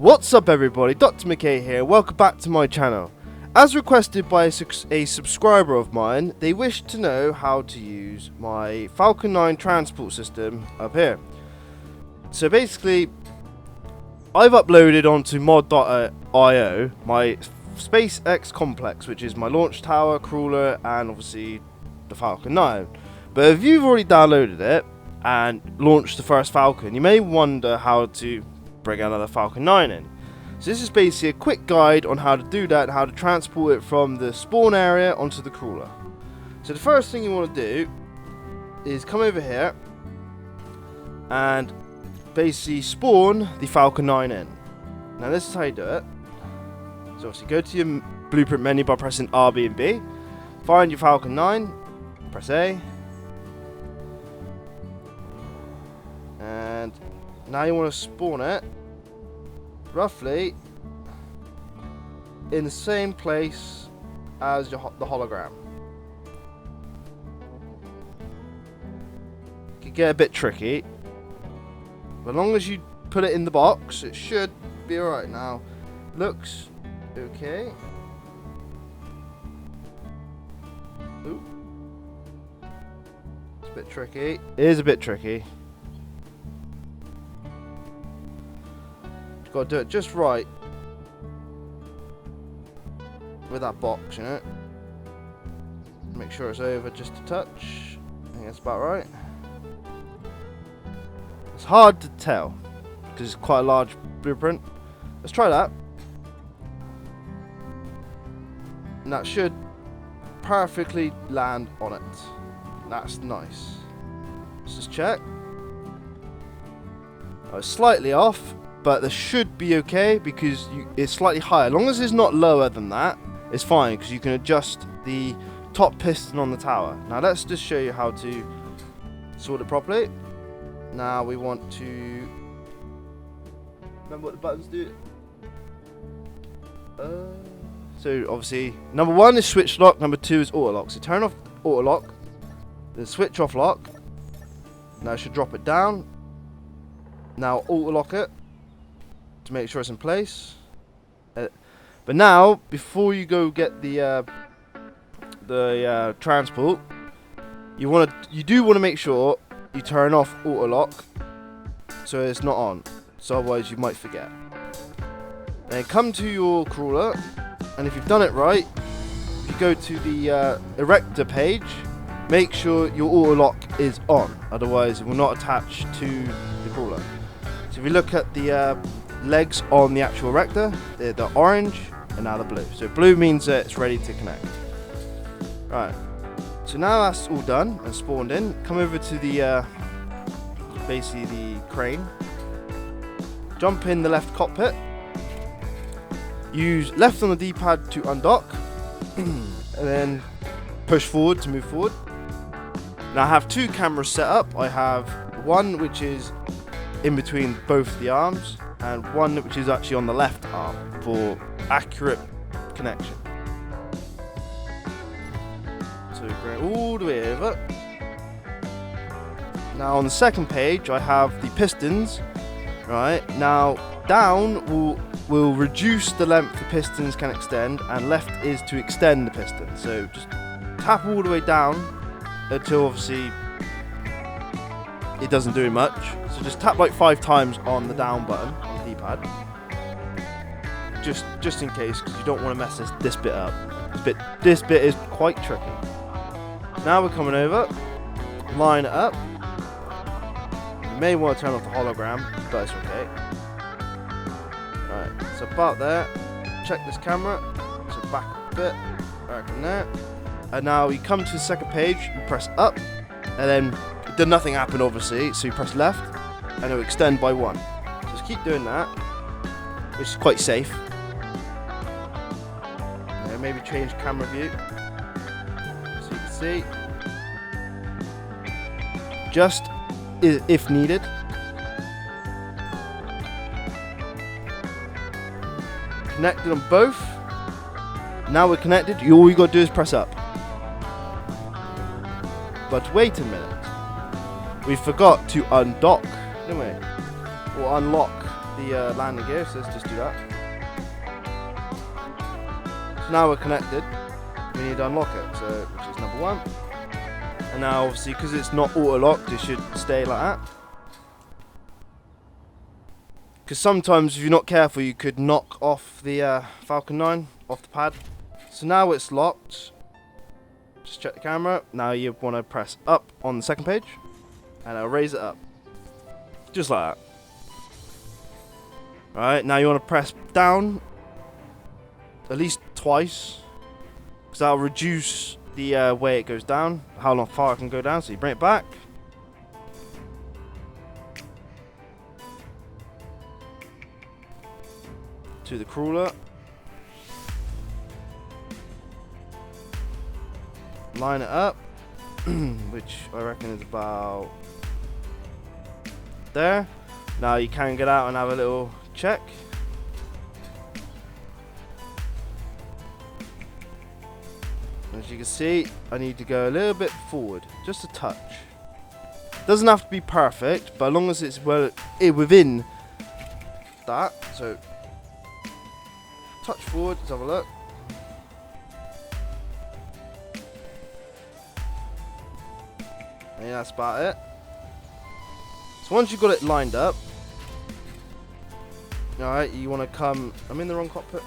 What's up everybody, Dr. McKay here, welcome back to my channel. As requested by a subscriber of mine, they wished to know how to use my Falcon 9 transport system up here. So basically, I've uploaded onto mod.io my SpaceX complex, which is my launch tower, crawler, and obviously the Falcon 9. But if you've already downloaded it and launched the first Falcon, you may wonder how to bring another Falcon 9 in. So this is basically a quick guide on how to do that and how to transport it from the spawn area onto the crawler. So the first thing you want to do is come over here and basically spawn the Falcon 9 in. Now this is how you do it. So obviously go to your blueprint menu by pressing R, B and B. Find your Falcon 9, press A. And now you want to spawn it roughly in the same place as the hologram. It can get a bit tricky, but as long as you put it in the box, it should be alright. Now, looks okay. Ooh. It's a bit tricky. It is a bit tricky. Got to do it just right with that box, you know. Make sure it's over just a touch. I think that's about right. It's hard to tell because it's quite a large blueprint. Let's try that. And that should perfectly land on it. That's nice. Let's just check. I was slightly off, but this should be okay because it's slightly higher. As long as it's not lower than that, it's fine because you can adjust the top piston on the tower. Now let's just show you how to sort it properly. Now we want to remember what the buttons do. So obviously number 1 is switch lock, number 2 is auto lock. So turn off auto lock, then switch off lock. Now it should drop it down. Now auto lock it to make sure it's in place. But now, before you go get the transport, you do want to make sure you turn off auto lock so it's not on. So otherwise you might forget. Then come to your crawler, and if you've done it right, if you go to the erector page, make sure your auto lock is on. Otherwise, it will not attach to the crawler. So if you look at the legs on the actual erector, they're the orange and now the blue. So blue means that it's ready to connect. Right, so now that's all done and spawned in, come over to the basically the crane, jump in the left cockpit, use left on the D-pad to undock and then push forward to move forward. Now I have 2 cameras set up. I have one which is in between both the arms, and one which is actually on the left arm for accurate connection. So we bring it all the way over. Now on the second page I have the pistons. Right, now down will reduce the length the pistons can extend, and left is to extend the piston. So just tap all the way down until obviously it doesn't do much. So just tap like 5 times on the down button on the D-pad, just in case, because you don't want to mess this bit up. This bit is quite tricky. Now we're coming over, line it up. You may want to turn off the hologram, but it's okay. Alright, so about there. Check this camera. So back a bit, back in there. And now you come to the second page, you press up, and then nothing happened obviously, so you press left and it will extend by 1. Just keep doing that, which is quite safe. And maybe change camera view so you can see. Just if needed. Connected on both. Now we're connected, all you got to do is press up. But wait a minute. We forgot to undock, didn't we? Or unlock. the landing gear, so let's just do that. So now we're connected, we need to unlock it, so which is number 1. And now obviously because it's not auto-locked, it should stay like that. Because sometimes if you're not careful you could knock off the Falcon 9 off the pad. So now it's locked. Just check the camera. Now you want to press up on the second page and I'll raise it up. Just like that. Alright, now you want to press down at least twice, because that'll reduce the way it goes down, how far it can go down. So you bring it back. To the crawler. Line it up, which I reckon is about there. Now you can get out and have a little check. As you can see, I need to go a little bit forward, just a touch. Doesn't have to be perfect, but as long as it's well within that. So touch forward, let's have a look. And that's about it. So once you've got it lined up, alright, you want to come, I'm in the wrong cockpit?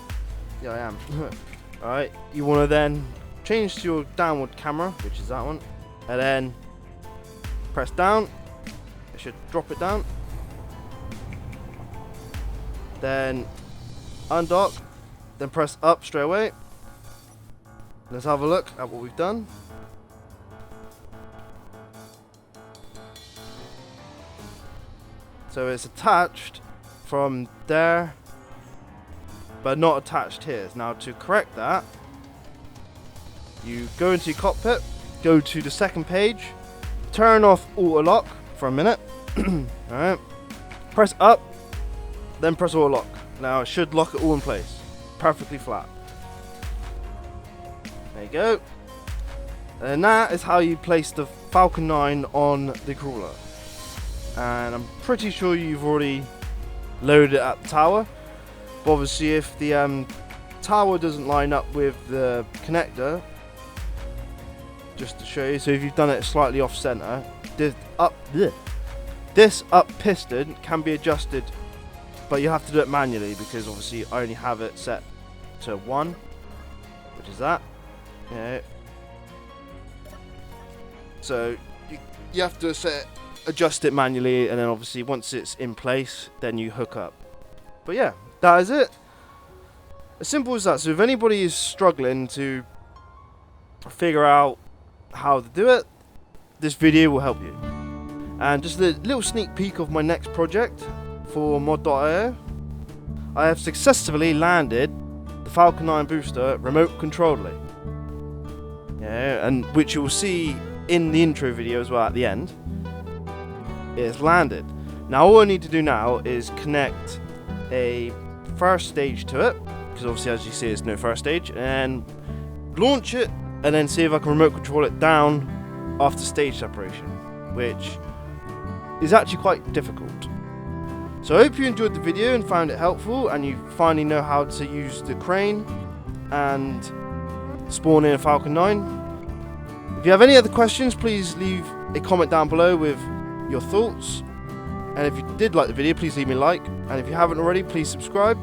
Yeah, I am. Alright, you want to then change to your downward camera, which is that one, and then press down. It should drop it down. Then undock, then press up straight away. Let's have a look at what we've done. So it's attached from there, but not attached here. Now to correct that, you go into your cockpit, go to the second page, turn off auto lock for a minute. Alright, press up, then press auto lock. Now it should lock it all in place, perfectly flat. There you go. And that is how you place the Falcon 9 on the crawler. And I'm pretty sure you've already loaded it at the tower, but obviously if the tower doesn't line up with the connector, just to show you, so if you've done it slightly off center, this up piston can be adjusted, but you have to do it manually because obviously I only have it set to 1, which is that. Yeah. So you have to adjust it manually, and then obviously once it's in place, then you hook up. But yeah, that is it. As simple as that. So if anybody is struggling to figure out how to do it, this video will help you. And just a little sneak peek of my next project for Mod.io. I have successfully landed the Falcon 9 booster remote controllably. Yeah, and which you will see in the intro video as well at the end. It's landed. Now all I need to do now is connect a first stage to it, because obviously as you see it's no first stage, and launch it and then see if I can remote control it down after stage separation, which is actually quite difficult. So I hope you enjoyed the video and found it helpful, and you finally know how to use the crane and spawn in a Falcon 9. If you have any other questions, please leave a comment down below with your thoughts, and if you did like the video, please leave me a like, and if you haven't already, please subscribe.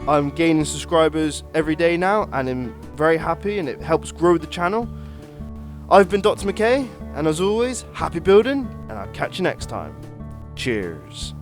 I'm gaining subscribers every day now, and I'm very happy, and it helps grow the channel. I've been Dr. McKay, and as always, happy building, and I'll catch you next time. Cheers.